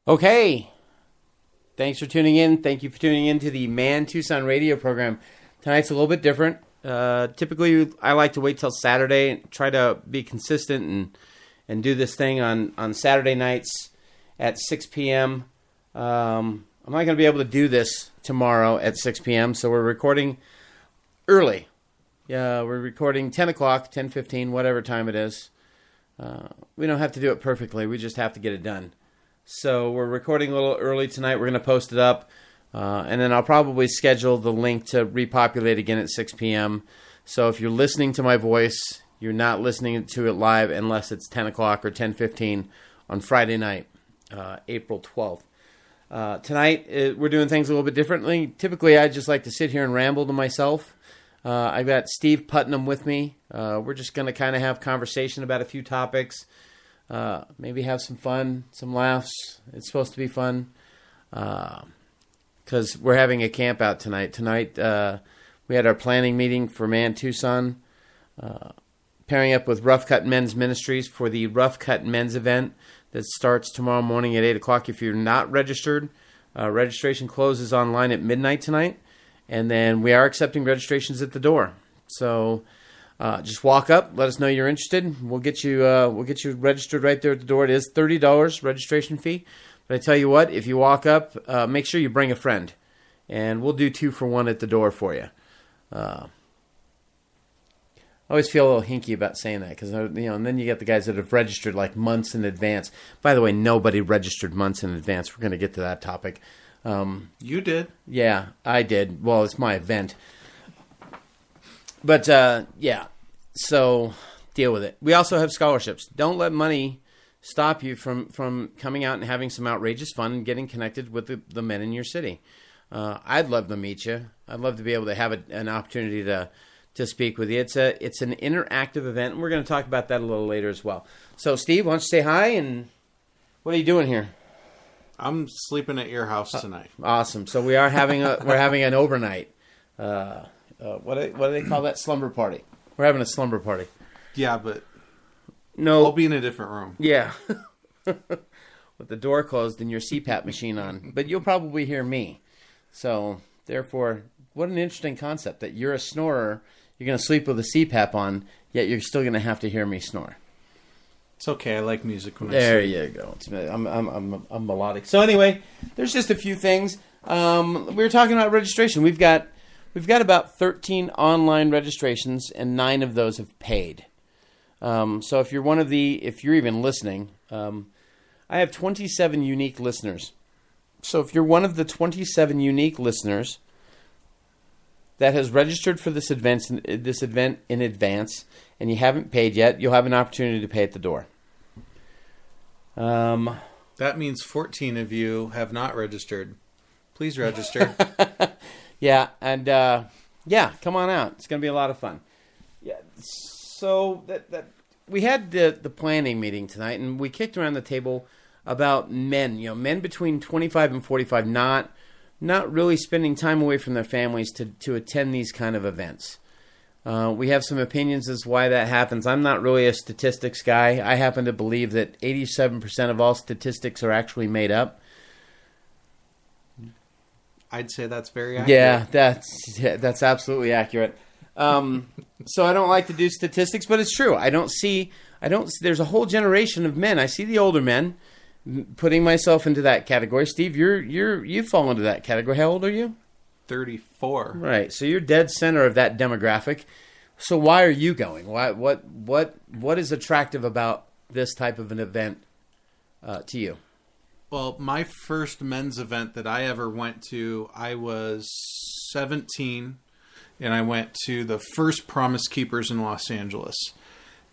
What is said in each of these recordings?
Okay. Thanks for tuning in. Thank you for tuning in to the Man Tucson radio program. Tonight's a little bit different. Typically, I like to wait till Saturday and try to be consistent and do this thing on Saturday nights at 6 p.m. I'm not going to be able to do this tomorrow at 6 p.m., so we're recording early. Yeah, we're recording 10 o'clock, 10:15, whatever time it is. We don't have to do it perfectly. We just have to get it done. So we're recording a little early tonight. We're going to post it up. And then I'll probably schedule the link to repopulate again at 6 p.m. So if you're listening to my voice, you're not listening to it live unless it's 10 o'clock or 10:15 on Friday night, April 12th. Tonight, we're doing things a little bit differently. Typically, I just like to sit here and ramble to myself. I've got Steve Putnam with me. We're just going to kind of have conversation about a few topics. Maybe have some fun, some laughs. It's supposed to be fun. Because we're having a camp out tonight. Tonight, we had our planning meeting for Man Tucson, pairing up with Rough Cut Men's Ministries for the Rough Cut Men's event that starts tomorrow morning at 8 o'clock. If you're not registered, registration closes online at midnight tonight. And then we are accepting registrations at the door. So just walk up, let us know you're interested. We'll get you registered right there at the door. It is $30 registration fee. But I tell you what, if you walk up, make sure you bring a friend. And we'll do 2 for 1 at the door for you. I always feel a little hinky about saying that because, and then you get the guys that have registered like months in advance. By the way, nobody registered months in advance. We're going to get to that topic. You did. Yeah, I did. Well, it's my event. But, yeah, so deal with it. We also have scholarships. Don't let money stop you from coming out and having some outrageous fun and getting connected with the men in your city. I'd love to meet you. I'd love to be able to have an opportunity to speak with you. It's an interactive event, and we're going to talk about that a little later as well. So, Steve, why don't you say hi, and what are you doing here? I'm sleeping at your house tonight. Awesome. So we're having an overnight. What do they call that? Slumber party. We're having a slumber party. Yeah, but no, I'll be in a different room. Yeah, with the door closed and your CPAP machine on. But you'll probably hear me. So therefore, what an interesting concept that you're a snorer. You're going to sleep with a CPAP on, yet you're still going to have to hear me snore. It's okay. I like music when I sleep. There you go. I'm melodic. So anyway, there's just a few things. We were talking about registration. We've got about 13 online registrations, and 9 of those have paid. So if you're even listening, I have 27 unique listeners. So if you're one of the 27 unique listeners that has registered for this event in advance, and you haven't paid yet, you'll have an opportunity to pay at the door. That means 14 of you have not registered. Please register. Yeah, and come on out. It's going to be a lot of fun. Yeah, so that we had the planning meeting tonight, and we kicked around the table about men. Men between 25 and 45, not really spending time away from their families to attend these kind of events. We have some opinions as to why that happens. I'm not really a statistics guy. I happen to believe that 87% of all statistics are actually made up. I'd say that's very accurate. Yeah, that's absolutely accurate. So I don't like to do statistics, but it's true. There's a whole generation of men. I see the older men, putting myself into that category. Steve, you fall into that category. How old are you? 34. Right. So you're dead center of that demographic. So why are you going? What is attractive about this type of an event to you? Well, my first men's event that I ever went to, I was 17, and I went to the first Promise Keepers in Los Angeles.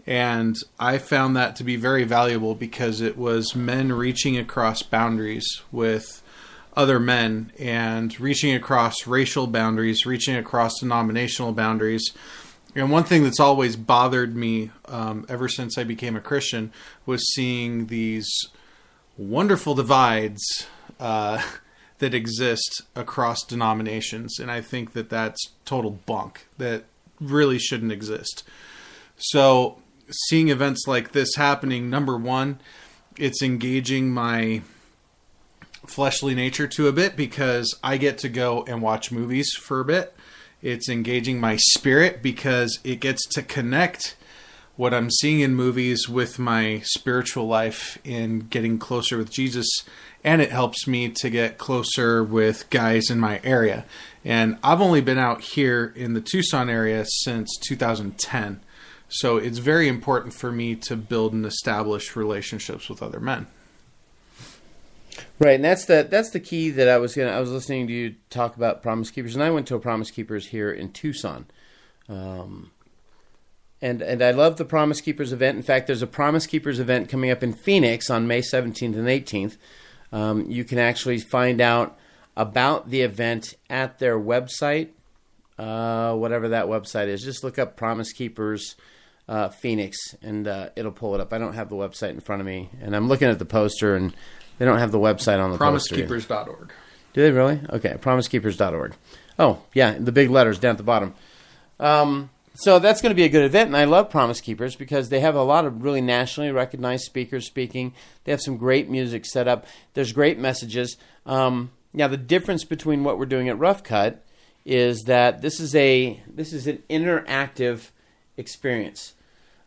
And I found that to be very valuable because it was men reaching across boundaries with other men and reaching across racial boundaries, reaching across denominational boundaries. And one thing that's always bothered me ever since I became a Christian was seeing these wonderful divides that exist across denominations. And I think that that's total bunk. That really shouldn't exist. So seeing events like this happening, number one, it's engaging my fleshly nature to a bit because I get to go and watch movies for a bit. It's engaging my spirit because it gets to connect what I'm seeing in movies with my spiritual life in getting closer with Jesus. And it helps me to get closer with guys in my area. And I've only been out here in the Tucson area since 2010. So it's very important for me to build and establish relationships with other men. Right, and that's the key that I was listening to you talk about Promise Keepers, and I went to a Promise Keepers here in Tucson. And I love the Promise Keepers event. In fact, there's a Promise Keepers event coming up in Phoenix on May 17th and 18th. You can actually find out about the event at their website, whatever that website is. Just look up Promise Keepers Phoenix, and it'll pull it up. I don't have the website in front of me, and I'm looking at the poster, and they don't have the website on the poster. PromiseKeepers.org. Do they really? Okay, PromiseKeepers.org. Oh, yeah, the big letters down at the bottom. So that's going to be a good event, and I love Promise Keepers because they have a lot of really nationally recognized speakers speaking. They have some great music set up. There's great messages. Now, the difference between what we're doing at Rough Cut is that this is an interactive experience.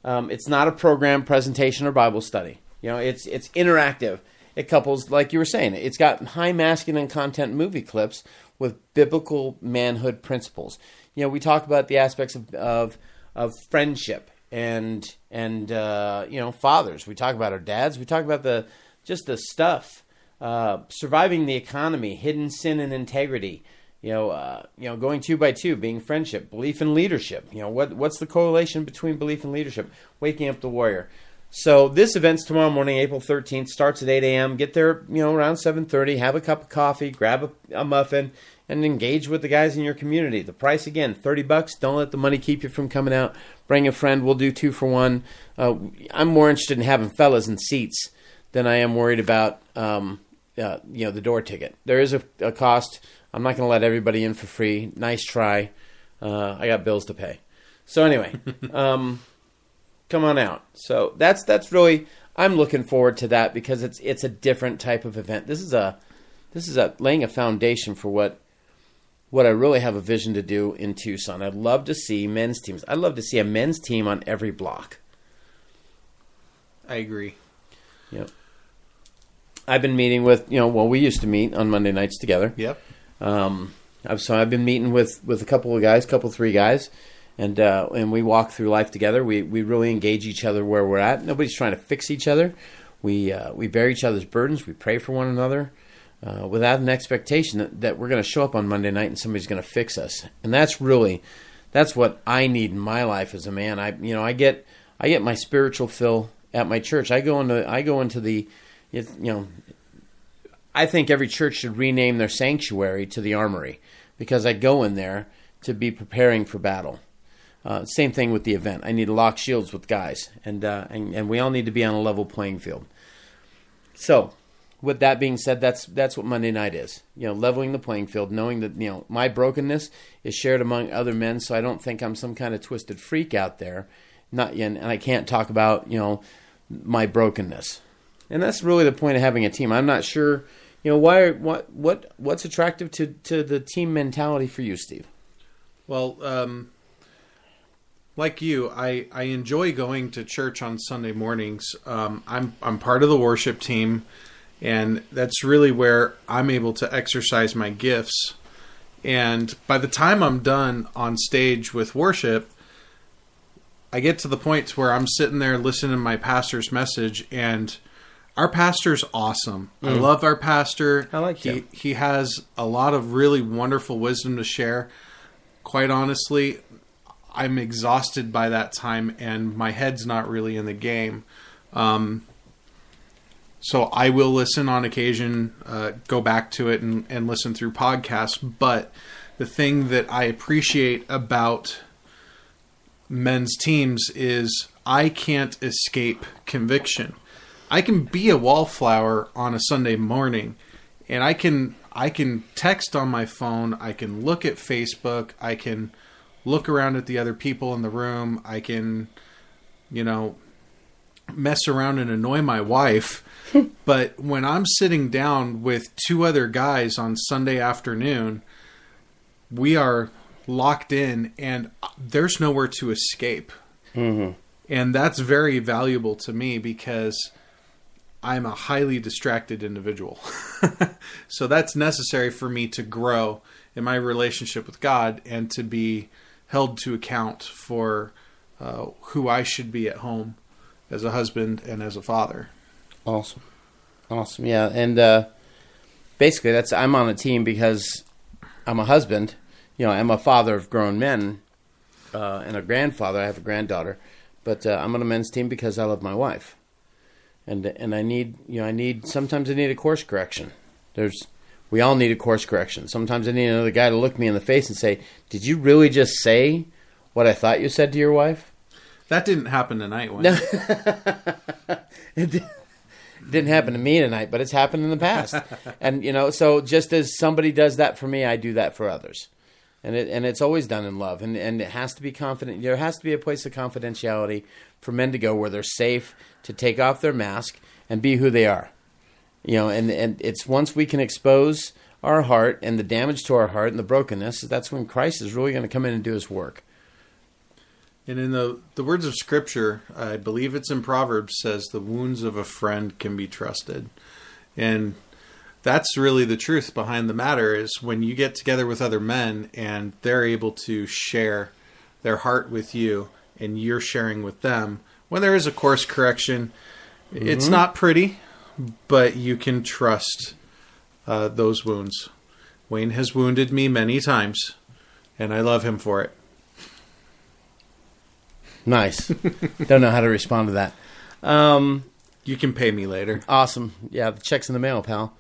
It's not a program, presentation, or Bible study. It's interactive. It couples, like you were saying, it's got high masculine content movie clips with biblical manhood principles. We talk about the aspects of friendship and fathers. We talk about our dads. We talk about the stuff, surviving the economy, hidden sin and integrity. Going 2 by 2, being friendship, belief in leadership. What's the correlation between belief and leadership? Waking up the warrior. So this event's tomorrow morning, April 13th. Starts at 8 a.m. Get there, around 7:30. Have a cup of coffee, grab a muffin, and engage with the guys in your community. The price, again, $30. Don't let the money keep you from coming out. Bring a friend. We'll do 2 for 1. I'm more interested in having fellas in seats than I am worried about, the door ticket. There is a cost. I'm not going to let everybody in for free. Nice try. I got bills to pay. So anyway, come on out. So that's really, I'm looking forward to that because it's a different type of event. This is a laying a foundation for what I really have a vision to do in Tucson. I'd love to see men's teams. I'd love to see a men's team on every block. I agree. Yep. I've been meeting with, we used to meet on Monday nights together. Yep. So I've been meeting with a couple of guys, 3 guys, and we walk through life together. We really engage each other where we're at. Nobody's trying to fix each other. We bear each other's burdens. We pray for one another. Without an expectation that we're going to show up on Monday night and somebody's going to fix us. And that's what I need in my life as a man. I get my spiritual fill at my church. I go into the, I think every church should rename their sanctuary to the armory because I go in there to be preparing for battle. Same thing with the event. I need to lock shields with guys, and we all need to be on a level playing field. So, with that being said, that's what Monday night is. Leveling the playing field, knowing that my brokenness is shared among other men, so I don't think I'm some kind of twisted freak out there. And I can't talk about my brokenness. And that's really the point of having a team. I'm not sure, what's attractive to the team mentality for you, Steve? Well, like you, I enjoy going to church on Sunday mornings. I'm part of the worship team. And that's really where I'm able to exercise my gifts. And by the time I'm done on stage with worship, I get to the point where I'm sitting there listening to my pastor's message. And our pastor's awesome. I love our pastor. I like him. He has a lot of really wonderful wisdom to share. Quite honestly, I'm exhausted by that time, and my head's not really in the game. So I will listen on occasion, go back to it and listen through podcasts. But the thing that I appreciate about men's teams is I can't escape conviction. I can be a wallflower on a Sunday morning, and I can text on my phone. I can look at Facebook. I can look around at the other people in the room. I can, mess around and annoy my wife. But when I'm sitting down with two other guys on Sunday afternoon, we are locked in and there's nowhere to escape. Mm-hmm. And that's very valuable to me because I'm a highly distracted individual. So that's necessary for me to grow in my relationship with God and to be held to account for who I should be at home as a husband and as a father. Awesome. Yeah. And basically I'm on a team because I'm a husband, I'm a father of grown men and a grandfather. I have a granddaughter, but I'm on a men's team because I love my wife. And I need sometimes I need a course correction. We all need a course correction. Sometimes I need another guy to look me in the face and say, "Did you really just say what I thought you said to your wife?" That didn't happen tonight, Wayne. No. It didn't happen to me tonight, but it's happened in the past. And so just as somebody does that for me, I do that for others. And it's always done in love, and it has to be confident. There has to be a place of confidentiality for men to go where they're safe to take off their mask and be who they are. And it's once we can expose our heart and the damage to our heart and the brokenness, that's when Christ is really going to come in and do his work. And in the words of Scripture, I believe it's in Proverbs, says the wounds of a friend can be trusted. And that's really the truth behind the matter, is when you get together with other men and they're able to share their heart with you and you're sharing with them, when there is a course correction, it's not pretty, but you can trust those wounds. Wayne has wounded me many times, and I love him for it. Nice. Don't know how to respond to that. You can pay me later. Awesome. Yeah, the check's in the mail, pal.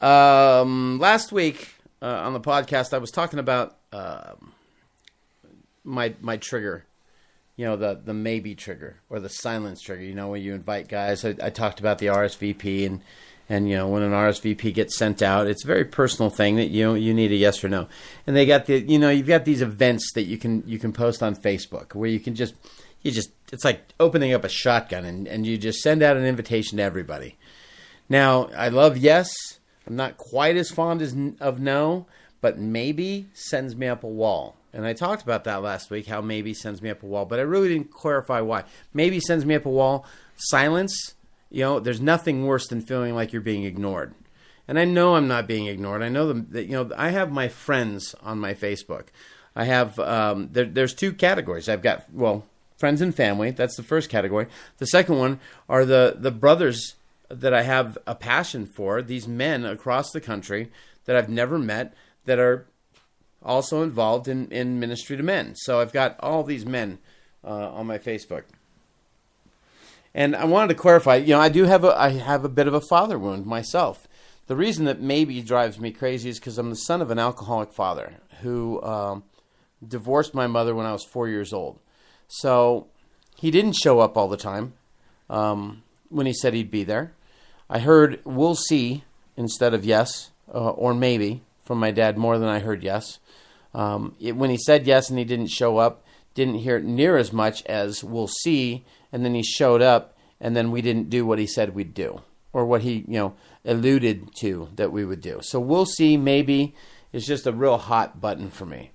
Last week on the podcast, I was talking about my trigger. The maybe trigger or the silence trigger. When you invite guys. I talked about the RSVP and when an RSVP gets sent out, it's a very personal thing that you need a yes or no. And they got you've got these events that you can post on Facebook where you just it's like opening up a shotgun and you just send out an invitation to everybody. Now, I love yes. I'm not quite as fond of no, but maybe sends me up a wall. And I talked about that last week, how maybe sends me up a wall, but I really didn't clarify why. Maybe sends me up a wall. Silence, there's nothing worse than feeling like you're being ignored. And I know I'm not being ignored. I know that, I have my friends on my Facebook. I have, there's two categories. I've got, friends and family. That's the first category. The second one are the brothers that I have a passion for, these men across the country that I've never met that are also involved in ministry to men. So I've got all these men on my Facebook. And I wanted to clarify, I have a bit of a father wound myself. The reason that maybe drives me crazy is because I'm the son of an alcoholic father who divorced my mother when I was 4 years old. So he didn't show up all the time when he said he'd be there. I heard "we'll see" instead of yes or maybe from my dad more than I heard yes. When he said yes and he didn't show up, didn't hear it near as much as "we'll see," and then he showed up and then we didn't do what he said we'd do or what he alluded to that we would do. So "we'll see," maybe is just a real hot button for me.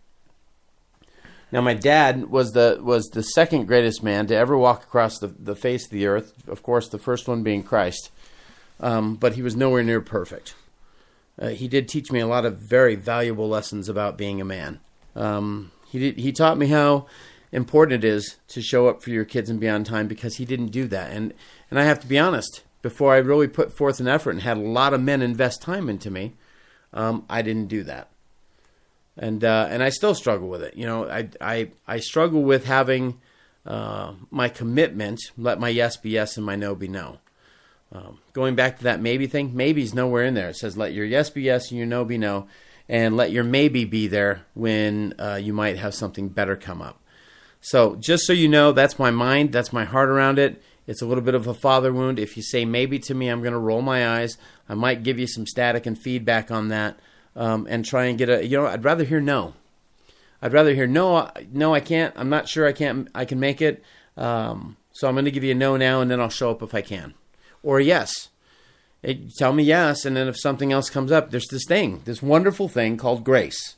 Now, my dad was the second greatest man to ever walk across the face of the earth. Of course, the first one being Christ. But he was nowhere near perfect. He did teach me a lot of very valuable lessons about being a man. He taught me how important it is to show up for your kids and be on time, because he didn't do that. And I have to be honest, before I really put forth an effort and had a lot of men invest time into me, I didn't do that. And I still struggle with it. I struggle with having my commitment, let my yes be yes and my no be no. Going back to that maybe thing, maybe's nowhere in there. It says let your yes be yes and your no be no, and let your maybe be there when you might have something better come up. So just so you know, that's my mind, that's my heart around it. It's a little bit of a father wound. If you say maybe to me, I'm going to roll my eyes. I might give you some static and feedback on that. And try and get I'd rather hear no. I'd rather hear no, I can't. I'm not sure I can make it. So So I'm going to give you a no now, and then I'll show up if I can. Or a yes. Tell me yes, and then if something else comes up, there's this wonderful thing called grace,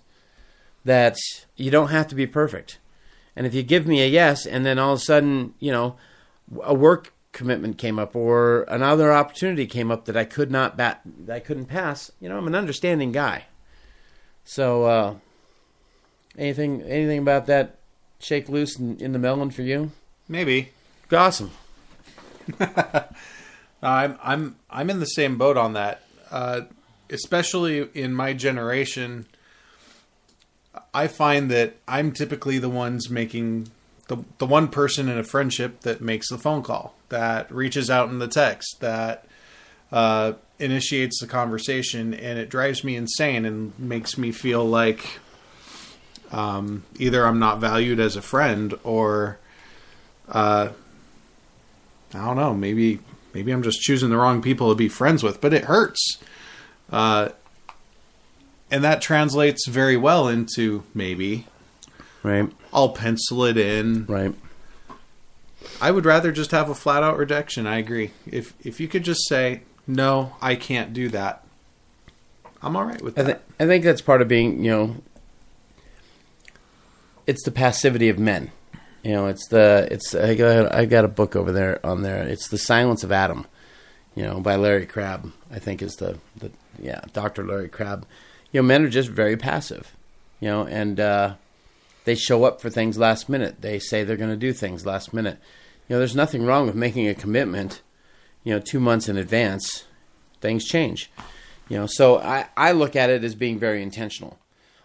that you don't have to be perfect. And if you give me a yes, and then all of a sudden, a work commitment came up or another opportunity came up that I couldn't pass, I'm an understanding guy. So anything about that shake loose in the melon for you? Maybe. Awesome. I'm in the same boat on that. Especially in my generation, I find that I'm typically the ones making the one person in a friendship that makes the phone call, that reaches out in the text, that initiates the conversation, and it drives me insane and makes me feel like either I'm not valued as a friend or I don't know, maybe I'm just choosing the wrong people to be friends with, but it hurts. And that translates very well into maybe. Right. I'll pencil it in. Right. I would rather just have a flat out rejection. I agree. If you could just say, no, I can't do that, I'm all right with that. I think that's part of being, it's the passivity of men. I got a book over there on there. It's The Silence of Adam, by Larry Crabb, I think is Dr. Larry Crabb. Men are just very passive, and they show up for things last minute. They say they're going to do things last minute. There's nothing wrong with making a commitment, 2 months in advance. Things change. So I look at it as being very intentional.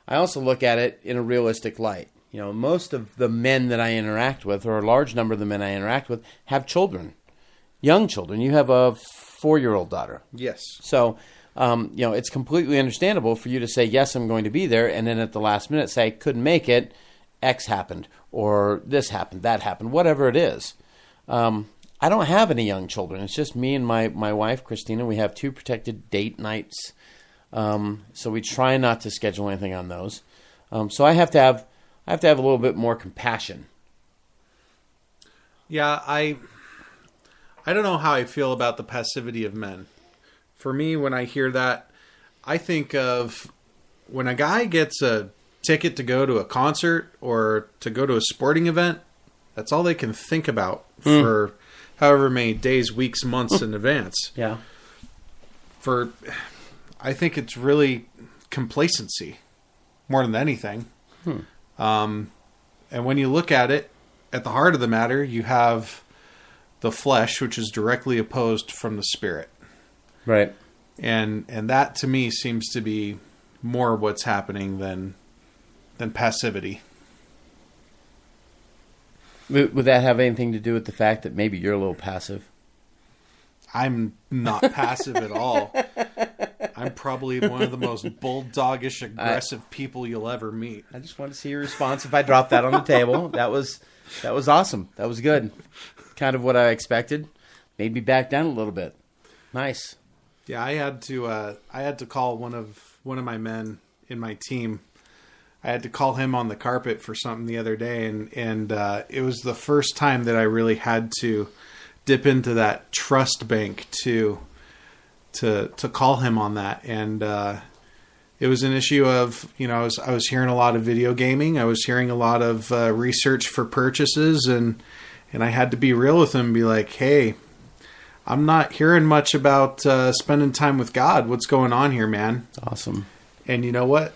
I also look at it in a realistic light. Most of the men that I interact with, or a large number of the men I interact with, have children, young children. You have a 4-year-old daughter. Yes. So, it's completely understandable for you to say, yes, I'm going to be there, and then at the last minute say, couldn't make it, X happened, or this happened, that happened, whatever it is. I don't have any young children. It's just me and my wife, Christina. We have 2 protected date nights, so we try not to schedule anything on those. So I have to have a little bit more compassion. Yeah, I don't know how I feel about the passivity of men. For me, when I hear that, I think of when a guy gets a ticket to go to a concert or to go to a sporting event, that's all they can think about for however many days, weeks, months in advance. Yeah. I think it's really complacency more than anything. And when you look at it, at the heart of the matter, you have the flesh, which is directly opposed from the spirit. Right. And that to me seems to be more what's happening than passivity. Would that have anything to do with the fact that maybe you're a little passive? I'm not passive at all. I'm probably one of the most bulldogish, aggressive people you'll ever meet. I just wanted to see your response if I dropped that on the table. That was awesome. That was good. Kind of what I expected. Made me back down a little bit. Nice. Yeah, I had to call one of my men in my team. I had to call him on the carpet for something the other day, and it was the first time that I really had to dip into that trust bank to call him on that. And it was an issue of, I was hearing a lot of video gaming. I was hearing a lot of research for purchases, and I had to be real with him and be like, hey, I'm not hearing much about spending time with God. What's going on here, man? Awesome. And you know what?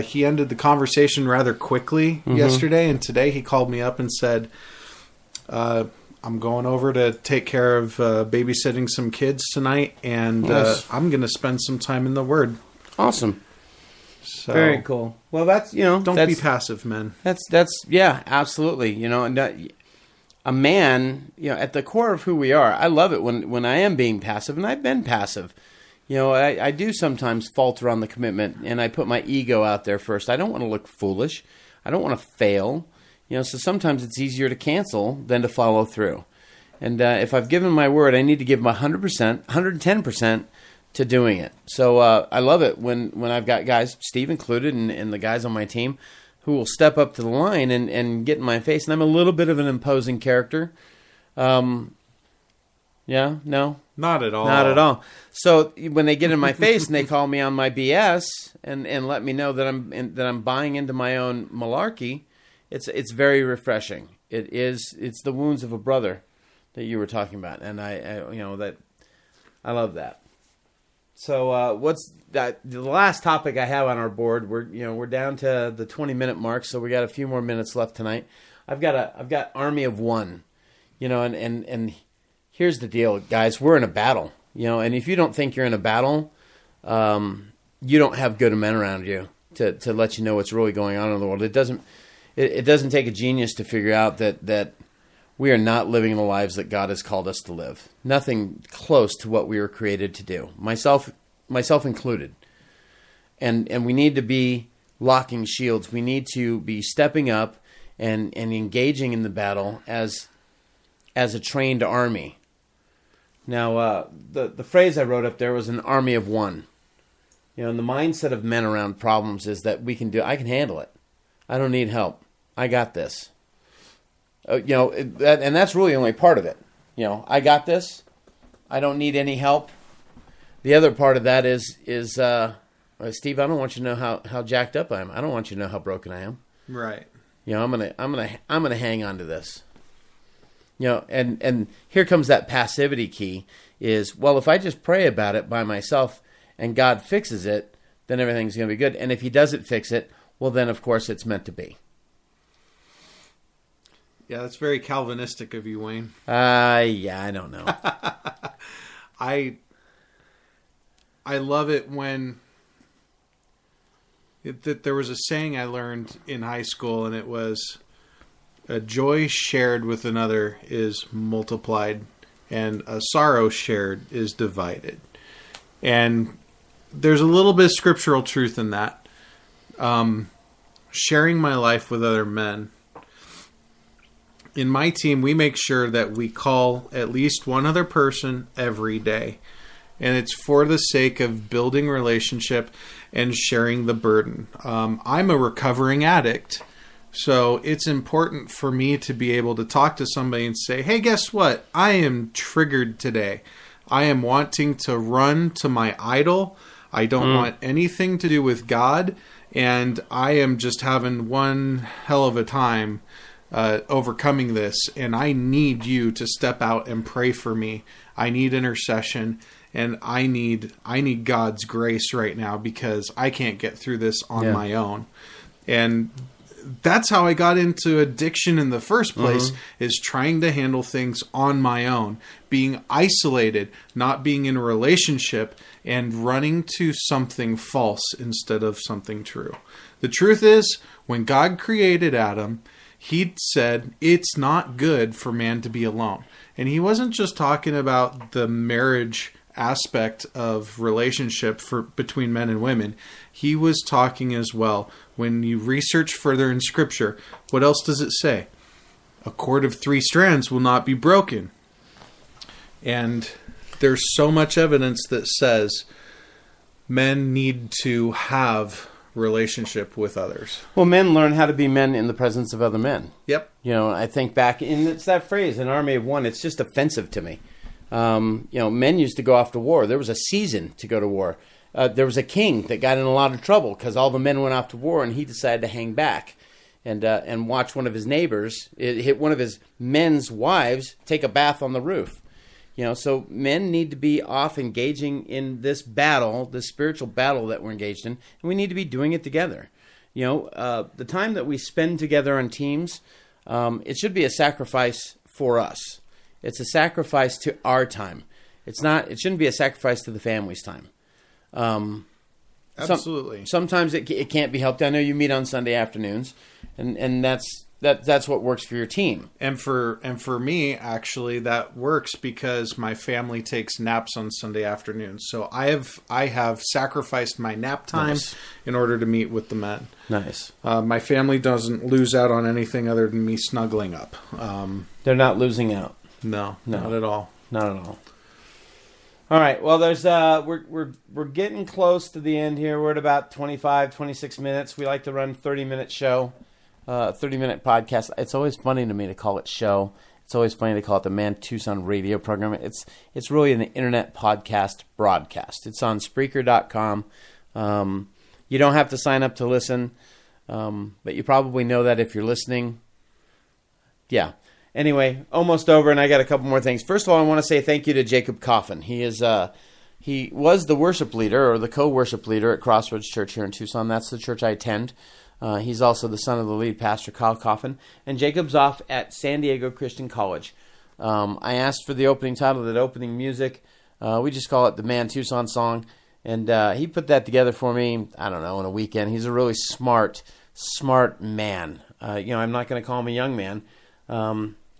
He ended the conversation rather quickly yesterday, and today he called me up and said, I'm going over to take care of babysitting some kids tonight, and Nice. I'm going to spend some time in the Word. Awesome. So Very cool. Well, that's, don't be passive, men. That's yeah, absolutely. And a man, at the core of who we are, I love it when I am being passive, and I've been passive. I do sometimes falter on the commitment, and I put my ego out there first. I don't want to look foolish. I don't want to fail. So sometimes it's easier to cancel than to follow through. And if I've given my word, I need to give my 100%, 110% to doing it. So I love it when I've got guys, Steve included, and the guys on my team, who will step up to the line and get in my face. And I'm a little bit of an imposing character. Yeah, no, Not at all. not at all. So when they get in my face and they call me on my BS and let me know that I'm buying into my own malarkey, it's very refreshing. It's the wounds of a brother that you were talking about, and I love that. So what's that? The last topic I have on our board. We're down to the 20-minute mark, so we got a few more minutes left tonight. I've got Army of One, and here's the deal, guys. We're in a battle, and if you don't think you're in a battle, you don't have good men around you to let you know what's really going on in the world. It doesn't take a genius to figure out that we are not living the lives that God has called us to live. Nothing close to what we were created to do, myself included. And we need to be locking shields. We need to be stepping up and engaging in the battle as a trained army. Now, the phrase I wrote up there was an army of one. And the mindset of men around problems is that I can handle it. I don't need help. I got this. And that's really only part of it. I got this. I don't need any help. The other part of that is Steve, I don't want you to know how jacked up I am. I don't want you to know how broken I am. Right. I'm gonna hang on to this. And here comes that passivity key is, well, if I just pray about it by myself and God fixes it, then everything's going to be good. And if he doesn't fix it, well, then, of course, it's meant to be. Yeah, that's very Calvinistic of you, Wayne. Yeah, I don't know. I love it when there was a saying I learned in high school, and it was, a joy shared with another is multiplied, and a sorrow shared is divided. And there's a little bit of scriptural truth in that. Sharing my life with other men. In my team, we make sure that we call at least one other person every day. And it's for the sake of building relationship and sharing the burden. I'm a recovering addict. So it's important for me to be able to talk to somebody and say, hey, guess what? I am triggered today. I am wanting to run to my idol. I don't want anything to do with God. And I am just having one hell of a time overcoming this. And I need you to step out and pray for me. I need intercession. And I need God's grace right now because I can't get through this on my own. And that's how I got into addiction in the first place, is trying to handle things on my own, being isolated, not being in a relationship, and running to something false instead of something true. The truth is, when God created Adam, he said, it's not good for man to be alone. And he wasn't just talking about the marriage aspect of relationship between men and women. He was talking as well. When you research further in Scripture, what else does it say? A cord of 3 strands will not be broken. And there's so much evidence that says men need to have relationship with others. Well, men learn how to be men in the presence of other men. Yep. I think back, and it's that phrase, an army of one, it's just offensive to me. Men used to go off to war. There was a season to go to war. There was a king that got in a lot of trouble because all the men went off to war, and he decided to hang back and watch one of his neighbors, hit one of his men's wives, take a bath on the roof. So men need to be off engaging in this battle, this spiritual battle that we're engaged in, and we need to be doing it together. The time that we spend together on teams, it should be a sacrifice for us. It's a sacrifice to our time. It shouldn't be a sacrifice to the family's time. Absolutely. Sometimes it can't be helped. I know you meet on Sunday afternoons, and that's what works for your team. And for me, actually, that works because my family takes naps on Sunday afternoons. So I have sacrificed my nap time in order to meet with the men. Nice. My family doesn't lose out on anything other than me snuggling up. They're not losing out. No, not at all. Not at all. All right. Well, there's we're getting close to the end here. We're at about 25, 26 minutes. We like to run 30-minute show, 30-minute podcast. It's always funny to me to call it show It's always funny to call it the Man Tucson radio program. It's really an internet podcast broadcast. It's on Spreaker.com. You don't have to sign up to listen, but you probably know that if you're listening. Yeah. Anyway, almost over, and I got a couple more things. First of all, I want to say thank you to Jacob Coffin. He was the worship leader or the co-worship leader at Crossroads Church here in Tucson. That's the church I attend. He's also the son of the lead pastor, Kyle Coffin. And Jacob's off at San Diego Christian College. I asked for the opening title, that opening music. We just call it the Man Tucson song. And he put that together for me, I don't know, in a weekend. He's a really smart man. I'm not going to call him a young man.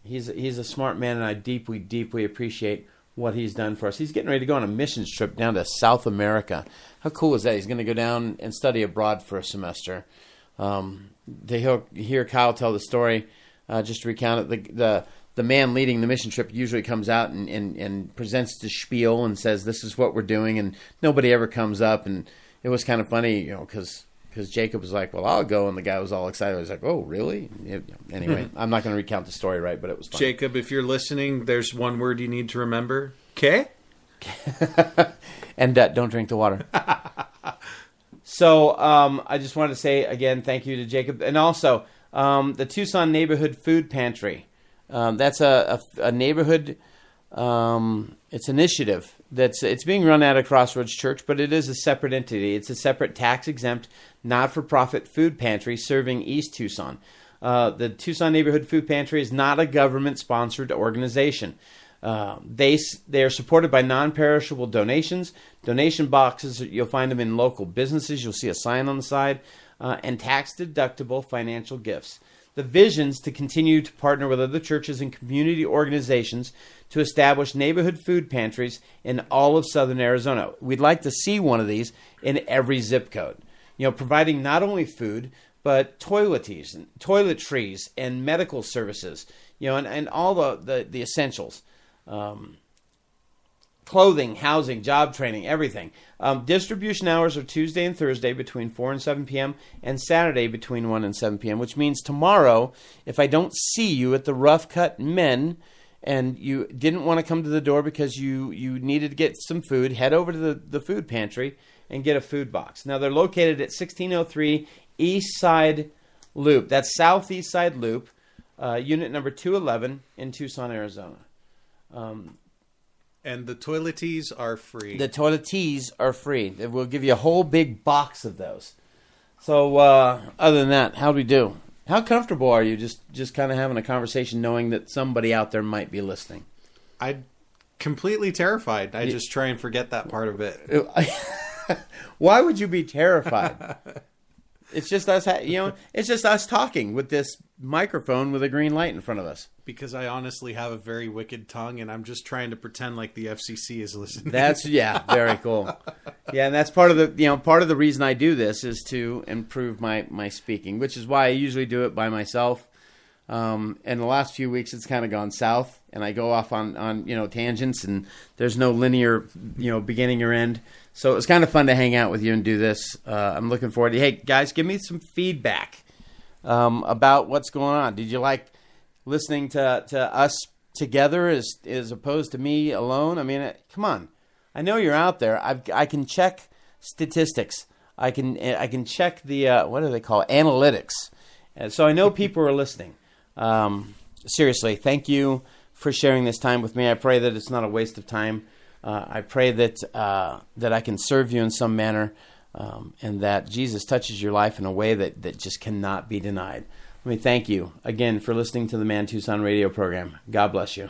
He's a smart man, and I deeply, deeply appreciate what he's done for us. He's getting ready to go on a missions trip down to South America. How cool is that? He's going to go down and study abroad for a semester. He'll hear Kyle tell the story. Just to recount it, the man leading the mission trip usually comes out and presents the spiel and says, this is what we're doing, and nobody ever comes up. And it was kind of funny, because Jacob was like, well, I'll go, and the guy was all excited. I was like, oh, really? Anyway, I'm not going to recount the story, right, but it was fun. Jacob, if you're listening, there's one word you need to remember. Okay? And don't drink the water. So I just wanted to say, again, thank you to Jacob. And also, the Tucson Neighborhood Food Pantry. That's a neighborhood, it's initiative. It's being run out of Crossroads Church, but it is a separate entity. It's a separate tax-exempt, not-for-profit food pantry serving East Tucson. The Tucson Neighborhood Food Pantry is not a government-sponsored organization. They are supported by non-perishable donations. Donation boxes, you'll find them in local businesses. You'll see a sign on the side. And tax-deductible financial gifts. The vision's to continue to partner with other churches and community organizations to establish neighborhood food pantries in all of southern Arizona. We'd like to see one of these in every zip code. Providing not only food, but toiletries and medical services, and all the essentials. Clothing, housing, job training, everything. Distribution hours are Tuesday and Thursday between 4 and 7 p.m. and Saturday between 1 and 7 p.m., which means tomorrow, if I don't see you at the Rough Cut Men and you didn't want to come to the door because you needed to get some food, head over to the food pantry and get a food box. Now, they're located at 1603 East Side Loop. That's Southeast Side Loop, unit number 211 in Tucson, Arizona. And the toileties are free. The toileties are free. We'll give you a whole big box of those. So, other than that, how do we do? How comfortable are you just kind of having a conversation knowing that somebody out there might be listening? I'm completely terrified. I just try and forget that part of it. Why would you be terrified? It's just us, it's just us talking with this microphone with a green light in front of us. Because I honestly have a very wicked tongue, and I'm just trying to pretend like the FCC is listening. Very cool. Yeah, and that's part of the reason I do this is to improve my speaking, which is why I usually do it by myself. And the last few weeks, it's kind of gone south, and I go off on tangents, and there's no linear beginning or end. So it was kind of fun to hang out with you and do this. I'm looking forward to. Hey guys, give me some feedback about what's going on. Did you like listening to us together as opposed to me alone? I mean, come on. I know you're out there. I can check statistics. I can check the what do they call it? Analytics. So I know people are listening. Seriously, thank you for sharing this time with me. I pray that it's not a waste of time. I pray that I can serve you in some manner, and that Jesus touches your life in a way that just cannot be denied. Let me thank you again for listening to the Man Tucson radio program. God bless you.